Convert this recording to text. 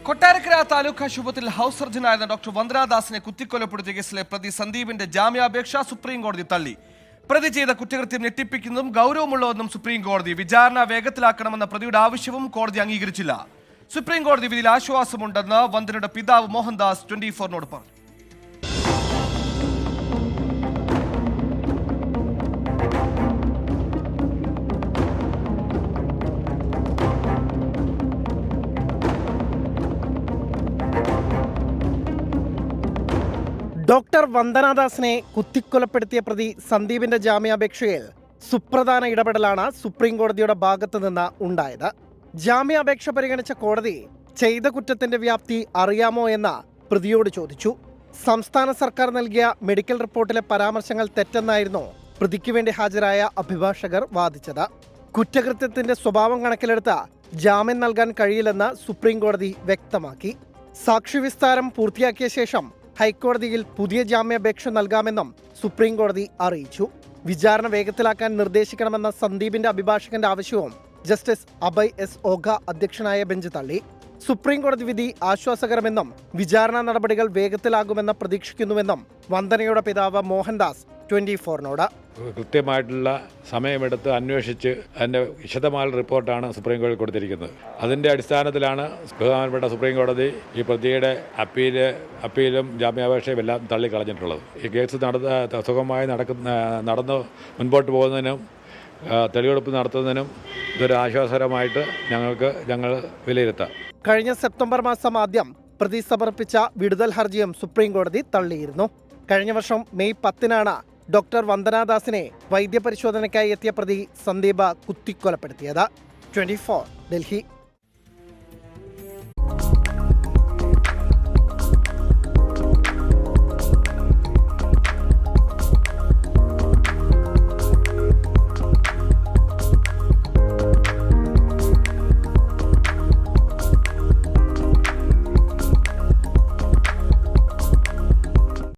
കൊട്ടാരക്കര താലൂക്ക് ആശുപത്രിയിൽ house സർജനായിരുന്ന doctor വന്ദനാദാസിനെ കുത്തിക്കൊലപ്പെടുത്തിയ കേസിലെ പ്രതി സന്ദീപിന്റെ ജാമ്യാപേക്ഷ സുപ്രീം കോടതി തള്ളി. പ്രതി ചെയ്ത കുറ്റകൃത്യം ഞെട്ടിപ്പിക്കുന്നതും ഗൗരവമുള്ളതെന്നും സുപ്രീം കോടതി. വിചാരണ വേഗത്തിലാക്കണമെന്ന പ്രതിയുടെ ആവശ്യവും കോടതി അംഗീകരിച്ചില്ല. സുപ്രീം കോടതി വിധിയിൽ ആശ്വാസമുണ്ടെന്ന് വന്ദനയുടെ പിതാവ് മോഹൻദാസ് 24-നോട് പറഞ്ഞു. ഡോക്ടർ വന്ദനാദാസിനെ കുത്തിക്കൊലപ്പെടുത്തിയ പ്രതി സന്ദീപിന്റെ ജാമ്യാപേക്ഷയിൽ സുപ്രധാന ഇടപെടലാണ് സുപ്രീം കോടതിയുടെ ഭാഗത്തു നിന്ന് ഉണ്ടായത്. ജാമ്യാപേക്ഷ പരിഗണിച്ച കോടതി ചെയ്ത കുറ്റത്തിന്റെ വ്യാപ്തി അറിയാമോ എന്ന് പ്രതിയോട് ചോദിച്ചു. സംസ്ഥാന സർക്കാർ നൽകിയ മെഡിക്കൽ റിപ്പോർട്ടിലെ പരാമർശങ്ങൾ തെറ്റെന്നായിരുന്നു പ്രതിക്ക് വേണ്ടി ഹാജരായ അഭിഭാഷകർ വാദിച്ചത്. കുറ്റകൃത്യത്തിന്റെ സ്വഭാവം കണക്കിലെടുത്ത് ജാമ്യം നൽകാൻ കഴിയില്ലെന്ന് സുപ്രീം കോടതി വ്യക്തമാക്കി. സാക്ഷിവിസ്താരം പൂർത്തിയാക്കിയ ശേഷം ഹൈക്കോടതിയിൽ പുതിയ ജാമ്യാപേക്ഷ നൽകാമെന്നും സുപ്രീം കോടതി അറിയിച്ചു. വിചാരണ വേഗത്തിലാക്കാൻ നിർദ്ദേശിക്കണമെന്ന സന്ദീപിന്റെ അഭിഭാഷകന്റെ ആവശ്യവും ജസ്റ്റിസ് അഭയ് എസ് ഓഘ അധ്യക്ഷനായ ബെഞ്ച് തള്ളി. സുപ്രീം കോടതി വിധി ആശ്വാസകരമെന്നും വിചാരണ നടപടികൾ വേഗത്തിലാകുമെന്ന് പ്രതീക്ഷിക്കുന്നുവെന്നും വന്ദനയുടെ പിതാവ് മോഹൻദാസ് 24-നോട്. കൃത്യമായിട്ടുള്ള സമയമെടുത്ത് അന്വേഷിച്ച് അതിൻ്റെ വിശദമായ റിപ്പോർട്ടാണ് സുപ്രീം കോടതി കൊടുത്തിരിക്കുന്നത്. അതിൻ്റെ അടിസ്ഥാനത്തിലാണ് ബഹുമാനപ്പെട്ട സുപ്രീം കോടതി ഈ പ്രതിയുടെ അപ്പീലും ജാമ്യാപേക്ഷയും എല്ലാം തള്ളിക്കളഞ്ഞിട്ടുള്ളത്. ഈ കേസ് സുഗമമായി നടന്ന് മുൻപോട്ട് പോകുന്നതിനും തെളിവെടുപ്പ് നടത്തുന്നതിനും ഇതൊരു ആശ്വാസകരമായിട്ട് ഞങ്ങൾ വിലയിരുത്താം. കഴിഞ്ഞ സെപ്റ്റംബർ മാസം ആദ്യം പ്രതി സമർപ്പിച്ച വിടുതൽ ഹർജിയും സുപ്രീം കോടതി തള്ളിയിരുന്നു. കഴിഞ്ഞ വർഷം മെയ് 10-നാണ് ഡോക്ടർ വന്ദനാദാസിനെ വൈദ്യപരിശോധനയ്ക്കായി എത്തിയ പ്രതി സന്ദീപ് കുത്തിക്കൊലപ്പെടുത്തിയത്. 24 ഡൽഹി.